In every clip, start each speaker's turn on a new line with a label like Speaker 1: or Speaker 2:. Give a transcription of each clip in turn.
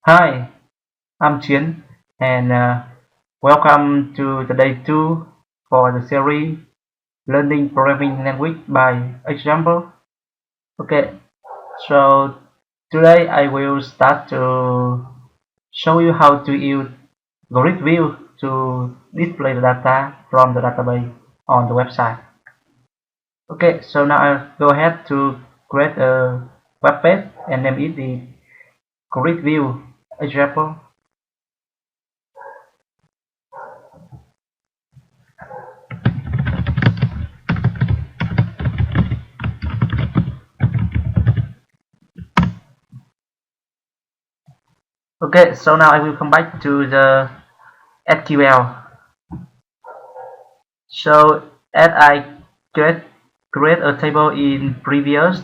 Speaker 1: Hi, I'm Chiến, and welcome to the day 2 for the series Learning Programming Language by Example. Okay, so today I will start to show you how to use GridView to display the data from the database on the website. Okay, so now I'll go ahead to create a web page and name it the GridView Example. Okay, so now I will come back to the SQL. So as I create a table in previous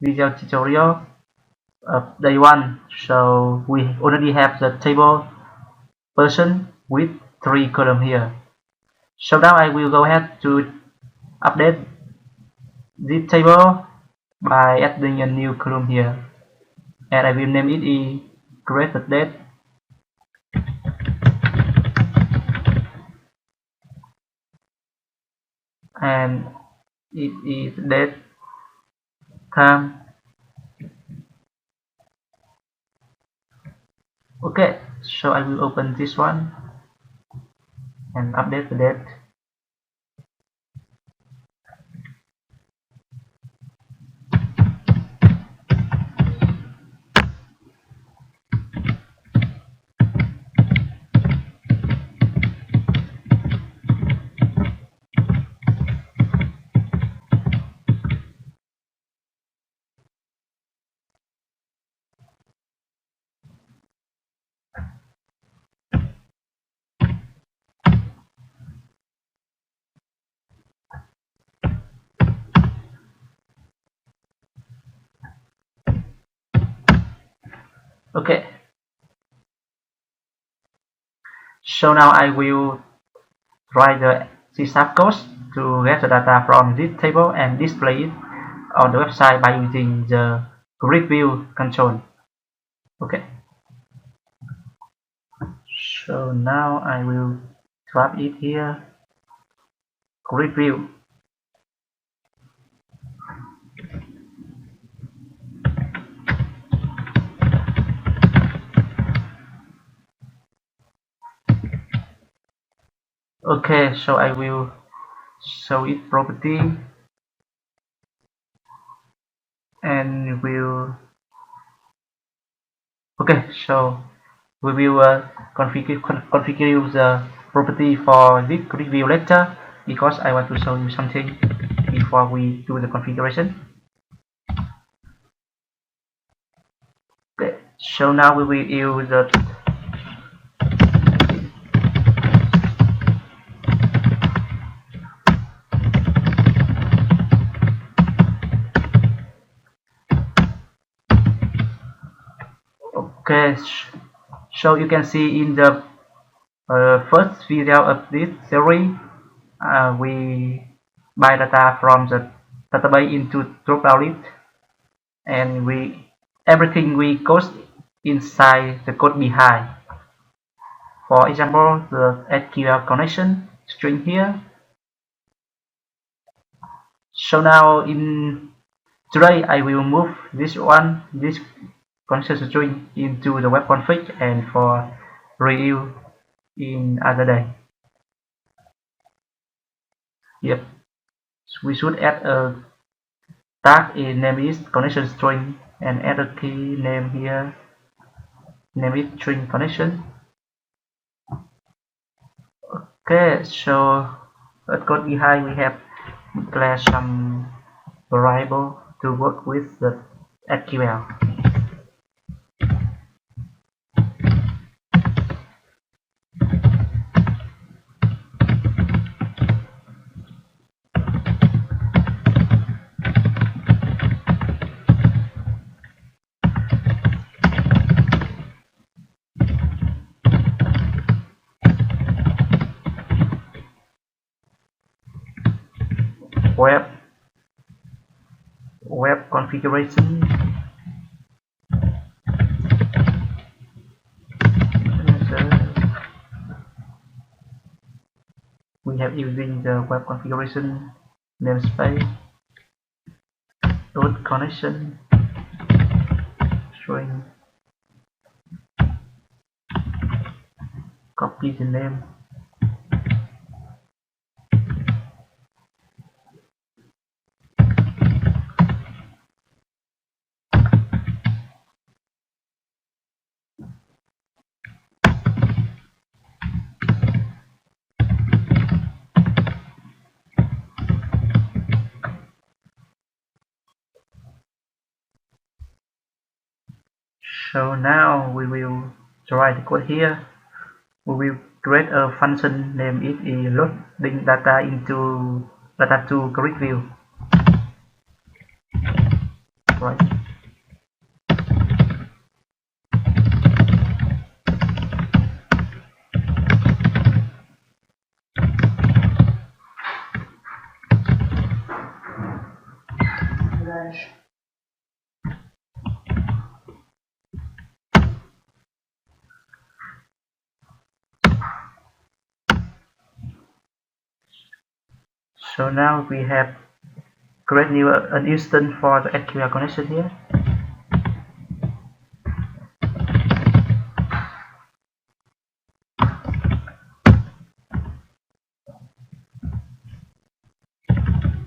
Speaker 1: video tutorial of day 1, so we already have the table person with 3 columns here. So now I will go ahead to update this table by adding a new column here, and I will name it a created date. And it is date, time. Okay, so I will open this one and update the date. Okay, so now I will write the C# code to get the data from this table and display it on the website by using the GridView Control. Okay, so now I will drop it here, GridView. Okay, so I will show it property and will. Okay, so we will configure the property for this GridView later, because I want to show you something before we do the configuration. Okay, so now we will use the okay, so you can see in the first video of this series, we buy data from the database into drop-down list, and everything we code inside the code behind. For example, the SQL connection string here. So now today I will move this connection string into the web config and for review in other day. Yep, so we should add a tag in name is connection string and add a key name here, name it string connection. Okay, so at code behind we have declared some variable to work with the SQL. Web configuration. we have using the web configuration namespace dot connection string, copy the name. So now we will try the code here. We will create a function name it is loading data into data to GridView. Right. So now we have create new an instance for the SQL connection here.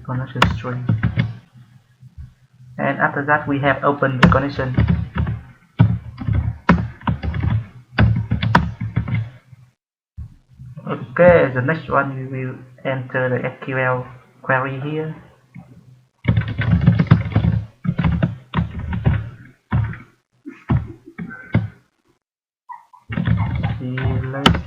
Speaker 1: Connection string. And after that we have opened the connection. Okay, the next one we will enter the SQL query here. Select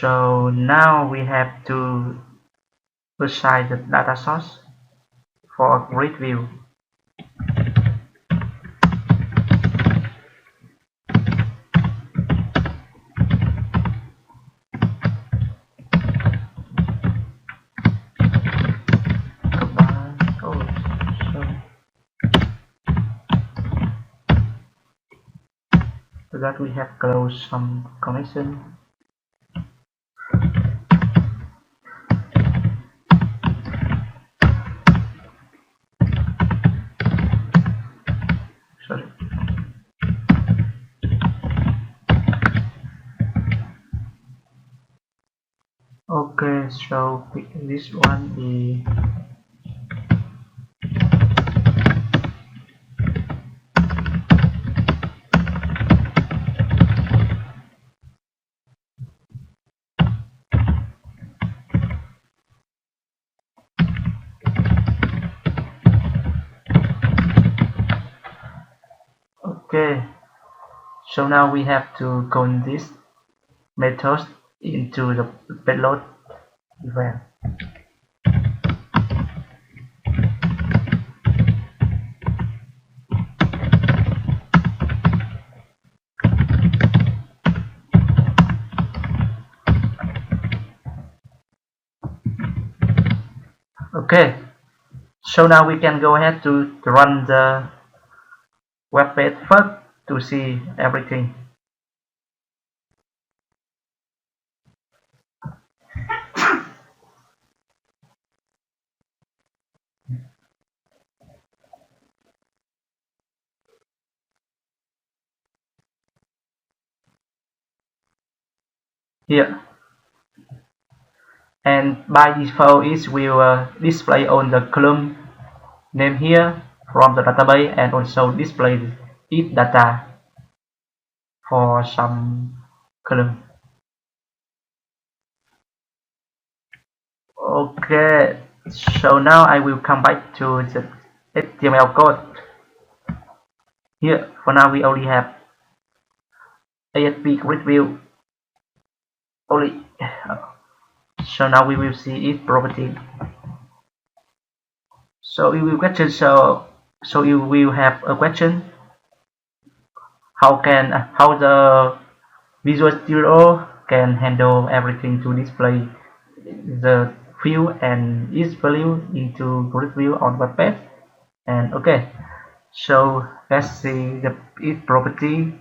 Speaker 1: So now we have to assign the data source for GridView. So that we have closed some connection. Sorry. Okay, so this one is okay. So now we have to call this method into the payload event. Okay, so now we can go ahead to run the web page first to see everything. here, and by default it will display on the column name here from the database, and also display its data for some column. Okay, so now I will come back to the HTML code. Here, for now we only have ASP grid view only. So now we will see its property. So you will question. So you will have a question. How the Visual Studio can handle everything to display the view and its value into grid view on web page. And okay, so let's see the its property.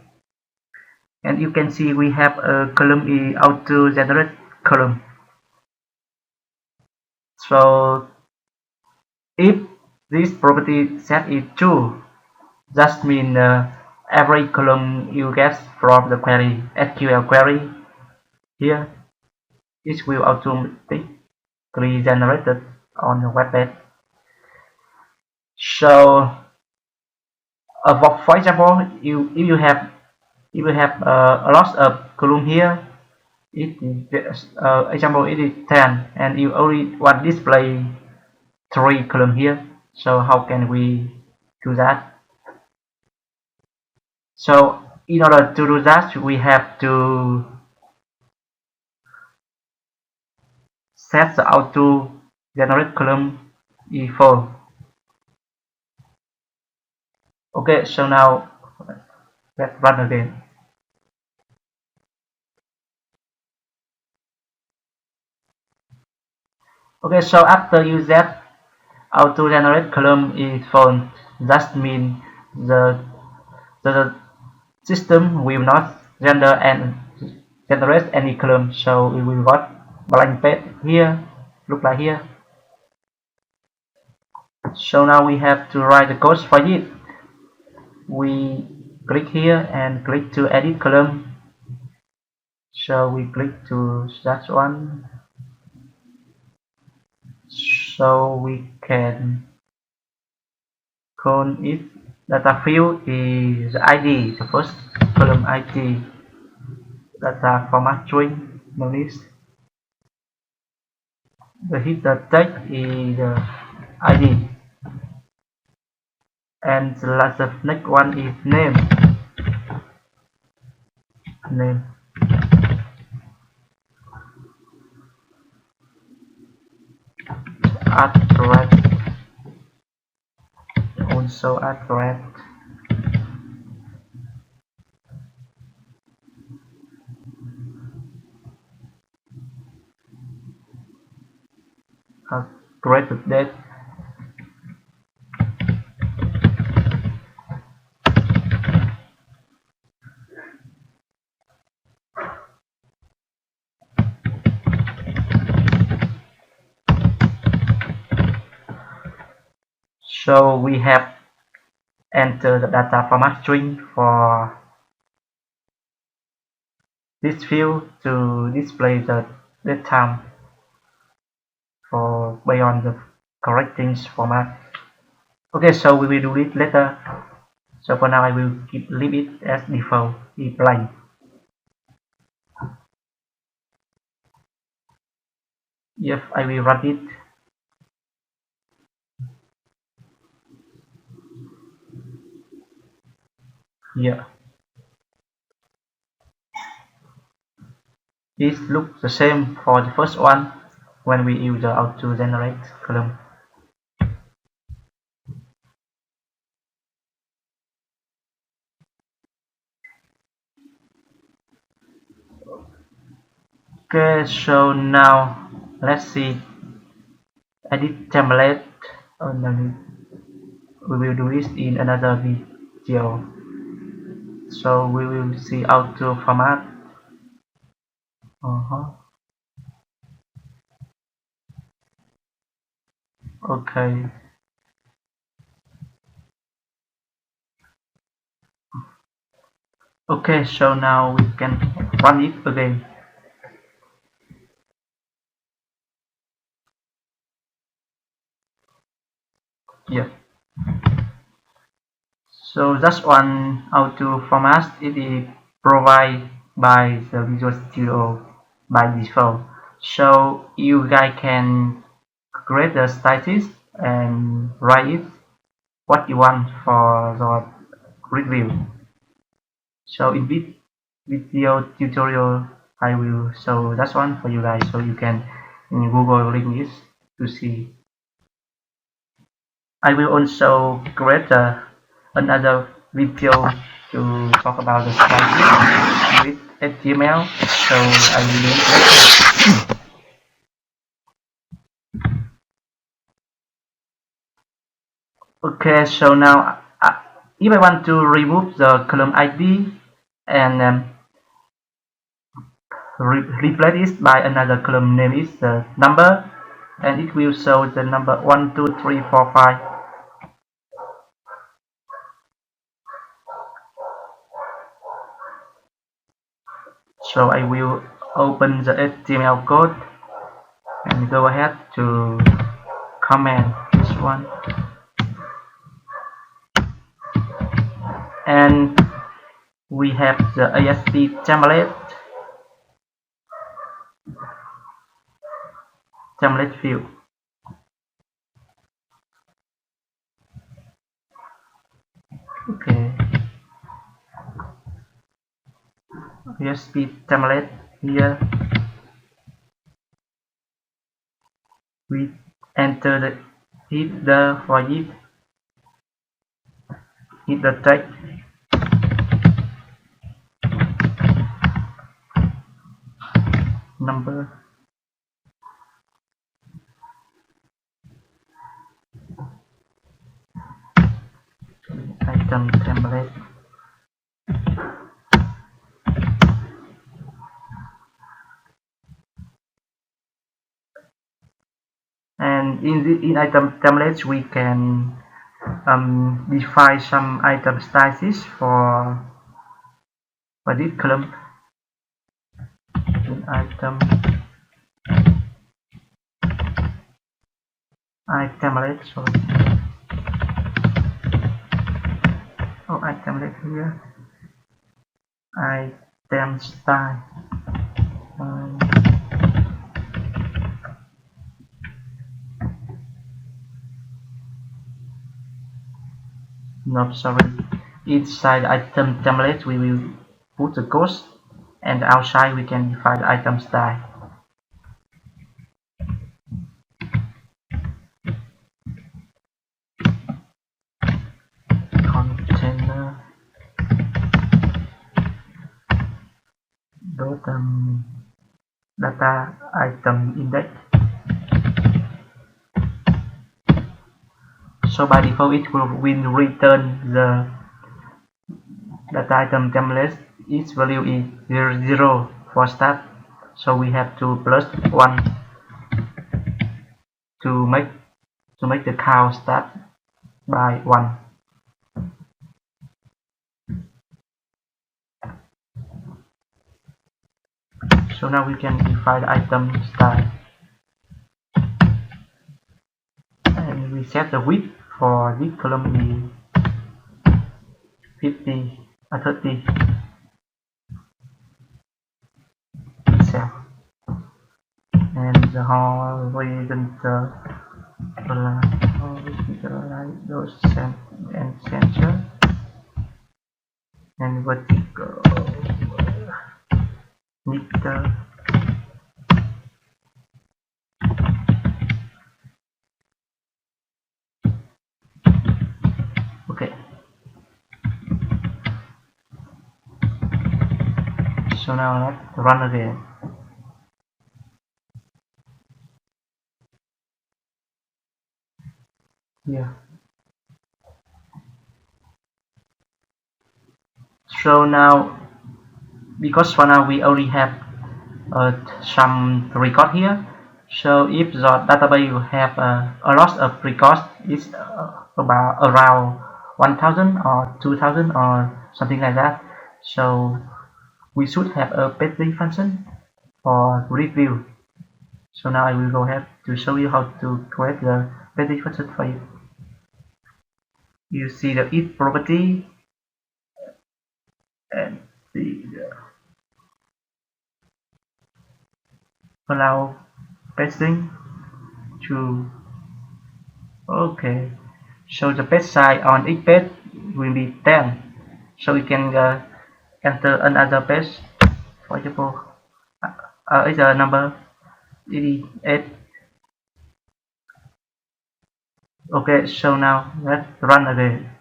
Speaker 1: And you can see we have a column is auto generate column. So if this property set is true, that means every column you get from the query SQL query here, it will automatically generated on the web page. So for example, if you have a lot of column here, it example it is 10, and you only want display 3 column here. So how can we do that? So in order to do that, we have to set the auto generate column default. Okay, so now let's run again. Okay, so after you set auto generate column is found, that means the system will not generate any column. So we will got blank page here, look like here. So now we have to write the code for it. We click here and click to edit column. So we click to that one. So we can call it data field is the ID, the first column ID, data format string, notice the header text is the ID, and the next one is name. Address, also address. Created date. So we have entered the data format string for this field to display the date time for based on the correct things format. Okay, so we will do it later. So for now I will leave it as default, is blank. If I will run it, here it looks the same for the first one when we use the auto generate column. Okay, so now let's see edit template. Oh, no, we will do this in another video. So we will see auto format. Okay. Okay, so now we can run it again. Yeah. So that's one auto format. It is provided by the Visual Studio by default. So you guys can create the status and write it what you want for the grid view. So in this video tutorial I will show that one for you guys, so you can Google link this to see. I will also create another video to talk about the styling with HTML, so I will link later. Okay, so now if I want to remove the column ID and replace it by another column name is the number, and it will show the number 1 2 3 4 5. So I will open the HTML code and go ahead to comment this one, and we have the ASP template view. Okay, ASP template here. We enter the hit the for it, hit the text, number, item template, and in item templates we can define some item styles for this column. In item template, sorry. Oh, item template here, item style. No, sorry. Inside item template we will put the cost, and outside we can define the item style. Container data item index. So by default it will return the data item template. Its value is 0 for start, so we have to plus 1 to make the count start by 1. So now we can define the item style, and we set the width for this column is 30 pixels, and the horizontal line goes and center, and vertical meter. Okay, so now let's run again. Yeah. So now, because for now we already have some record here, so if the database will have a lot of records, it's about around 1000 or 2000 or something like that, so we should have a page function for GridView. So now I will go ahead to show you how to create the page function for you. You see the it property and the allow pasting to. Okay, so the page size on each page will be 10, so we can enter another page. For example, is a number 88. Okay, so now let's run again.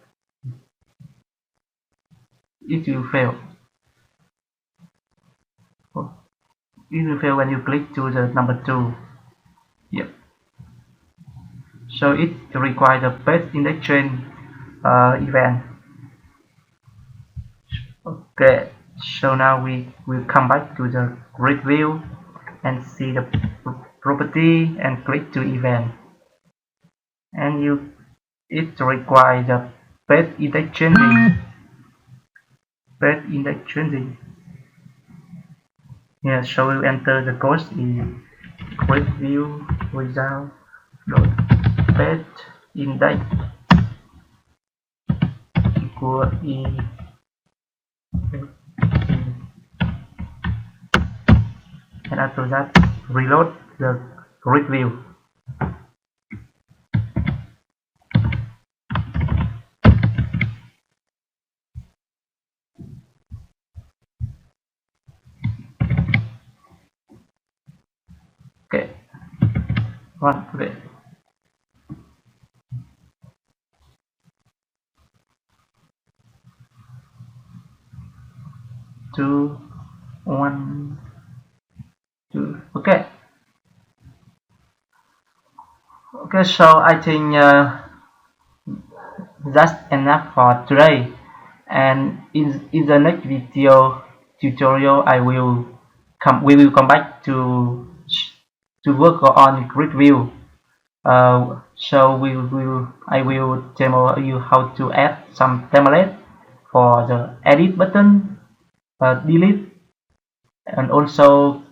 Speaker 1: It will fail. It will fail when you click to the number 2. Yep. So it requires a page index change event. Okay, so now we will come back to the grid view and see the property and click to event. And it requires the page index changing. Page index changing. Yeah, so we'll enter the code in GridView result dot page index equal e. And after that, reload the grid view. Okay, run again. 2, 1, 2. Okay. Okay, so I think that's enough for today. And in the next video tutorial, we will come back to work on grid view. So I will demo you how to add some template for the edit button, delete, and also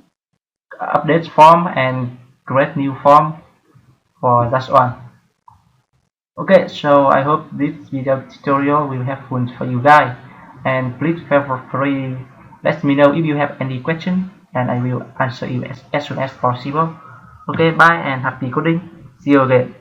Speaker 1: update form and create new form for that one. Okay, so I hope this video tutorial will helpful for you guys, and please feel free let me know if you have any question and I will answer you as soon as possible. Okay, bye and happy coding. See you again.